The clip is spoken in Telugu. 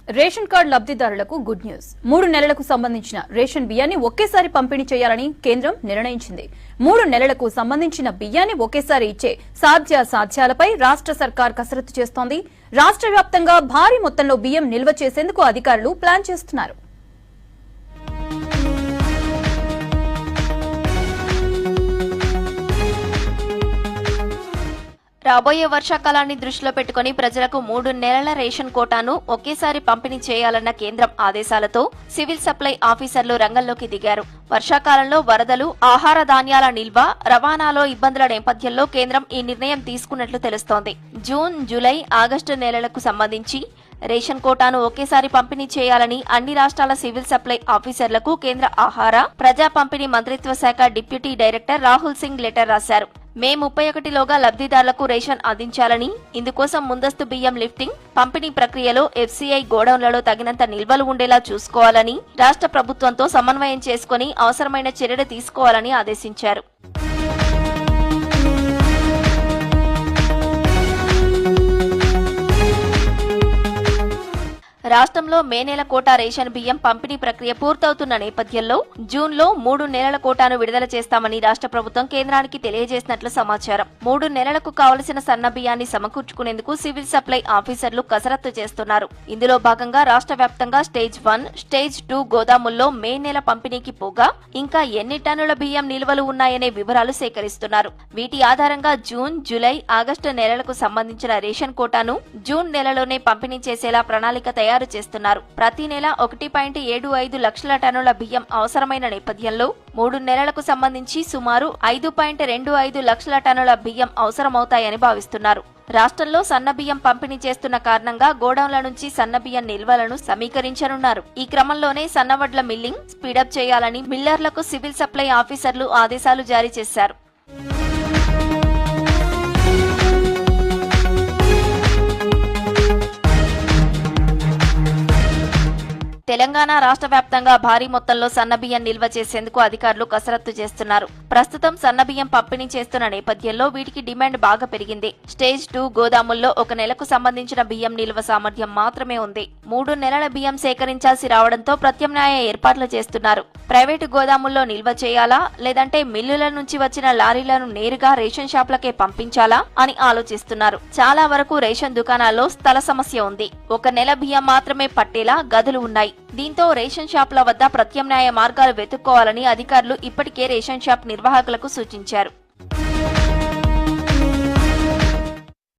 రేషన్ కార్డు లబ్ధిదారులకు గుడ్ న్యూస్. 3 నెలలకు సంబంధించిన రేషన్ బియ్యాన్ని ఒకేసారి పంపిణీ చేయాలని కేంద్రం నిర్ణయించింది. 3 నెలలకు సంబంధించిన బియ్యాన్ని ఒకేసారి ఇచ్చే సాధ్యాలపై రాష్ట్ర సర్కార్ కసరత్తు చేస్తోంది. రాష్ట్ర వ్యాప్తంగా భారీ మొత్తంలో బియ్యం నిల్వ చేసేందుకు అధికారులు ప్లాన్ చేస్తున్నారు. రాబోయే వర్షాకాలాన్ని దృష్టిలో పెట్టుకుని ప్రజలకు 3 నెలల రేషన్ కోటాను ఒకేసారి పంపిణీ చేయాలన్న కేంద్రం ఆదేశాలతో సివిల్ సప్లై ఆఫీసర్లు రంగంలోకి దిగారు. వర్షాకాలంలో వరదలు, ఆహార ధాన్యాల నిల్వ, రవాణాలో ఇబ్బందుల నేపథ్యంలో కేంద్రం ఈ నిర్ణయం తీసుకున్నట్లు తెలుస్తోంది. జూన్, జూలై, ఆగస్టు నెలలకు సంబంధించి రేషన్ కోటాను ఒకేసారి పంపిణీ చేయాలని అన్ని రాష్ట్రాల సివిల్ సప్లై ఆఫీసర్లకు కేంద్ర ఆహార, ప్రజా పంపిణీ మంత్రిత్వ శాఖ deputy director Rahul Singh letter రాశారు. మే 31లోగా లబ్ధిదారులకు రేషన్ అందించాలని, ఇందుకోసం ముందస్తు బియ్యం లిఫ్టింగ్, పంపిణీ ప్రక్రియలో ఎఫ్సీఐ గోడౌన్లలో తగినంత నిల్వలు ఉండేలా చూసుకోవాలని, రాష్ట్ర ప్రభుత్వంతో సమన్వయం చేసుకుని అవసరమైన చర్యలు తీసుకోవాలని ఆదేశించారు. రాష్ట్రంలో మే నెల కోటా రేషన్ బియ్యం పంపిణీ ప్రక్రియ పూర్తవుతున్న నేపథ్యంలో జూన్లో 3 నెలల కోటాను విడుదల చేస్తామని రాష్ట్ర ప్రభుత్వం కేంద్రానికి తెలియజేసినట్లు సమాచారం. 3 నెలలకు కావలసిన సన్న బియ్యాన్ని సమకూర్చుకునేందుకు సివిల్ సప్లై ఆఫీసర్లు కసరత్తు చేస్తున్నారు. ఇందులో భాగంగా రాష్ట్ర వ్యాప్తంగా స్టేజ్ 1, స్టేజ్ 2 గోదాముల్లో మే నెల పంపిణీకి పోగా ఇంకా ఎన్ని టన్నుల బియ్యం నిల్వలు ఉన్నాయనే వివరాలు సేకరిస్తున్నారు. వీటి ఆధారంగా జూన్, జూలై, ఆగస్టు నెలలకు సంబంధించిన రేషన్ కోటాను జూన్ నెలలోనే పంపిణీ చేసేలా ప్రణాళిక తయారు చేస్తున్నారు. ప్రతి నెల 1.75 లక్షల టన్నుల బియ్యం అవసరమైన నేపథ్యంలో 3 నెలలకు సంబంధించి సుమారు 5.25 లక్షల టన్నుల బియ్యం అవసరమవుతాయని భావిస్తున్నారు. రాష్ట్రంలో సన్న బియ్యం పంపిణీ చేస్తున్న కారణంగా గోడౌన్ల నుంచి సన్న బియ్యం నిల్వలను సమీకరించనున్నారు. ఈ క్రమంలోనే సన్నవడ్ల మిల్లింగ్ స్పీడప్ చేయాలని మిల్లర్లకు సివిల్ సప్లై ఆఫీసర్లు ఆదేశాలు జారీ చేశారు. తెలంగాణ రాష్ట్ర వ్యాప్తంగా భారీ మొత్తంలో సన్నబియ్యం నిల్వ చేసేందుకు అధికారులు కసరత్తు చేస్తున్నారు. ప్రస్తుతం సన్నబియ్యం పంపిణీ చేస్తున్న నేపథ్యంలో వీటికి డిమాండ్ బాగా పెరిగింది. స్టేజ్ 2 గోదాముల్లో 1 నెలకు సంబంధించిన బియ్యం నిల్వ సామర్థ్యం మాత్రమే ఉంది. 3 నెలల బియ్యం సేకరించాల్సి రావడంతో ప్రత్యామ్నాయ ఏర్పాట్లు చేస్తున్నారు. ప్రైవేటు గోదాముల్లో నిల్వ చేయాలా, లేదంటే మిల్లుల నుంచి వచ్చిన లారీలను నేరుగా రేషన్ షాపులకే పంపించాలా అని ఆలోచిస్తున్నారు. చాలా వరకు రేషన్ దుకాణాల్లో స్థల సమస్య ఉంది. 1 నెల బియ్యం మాత్రమే పట్టేలా గదులు ఉన్నాయి. దీంతో రేషన్ షాపుల వద్ద ప్రత్యామ్నాయ మార్గాలు వెతుక్కోవాలని అధికారులు ఇప్పటికే రేషన్ షాప్ నిర్వాహకులకు సూచించారు.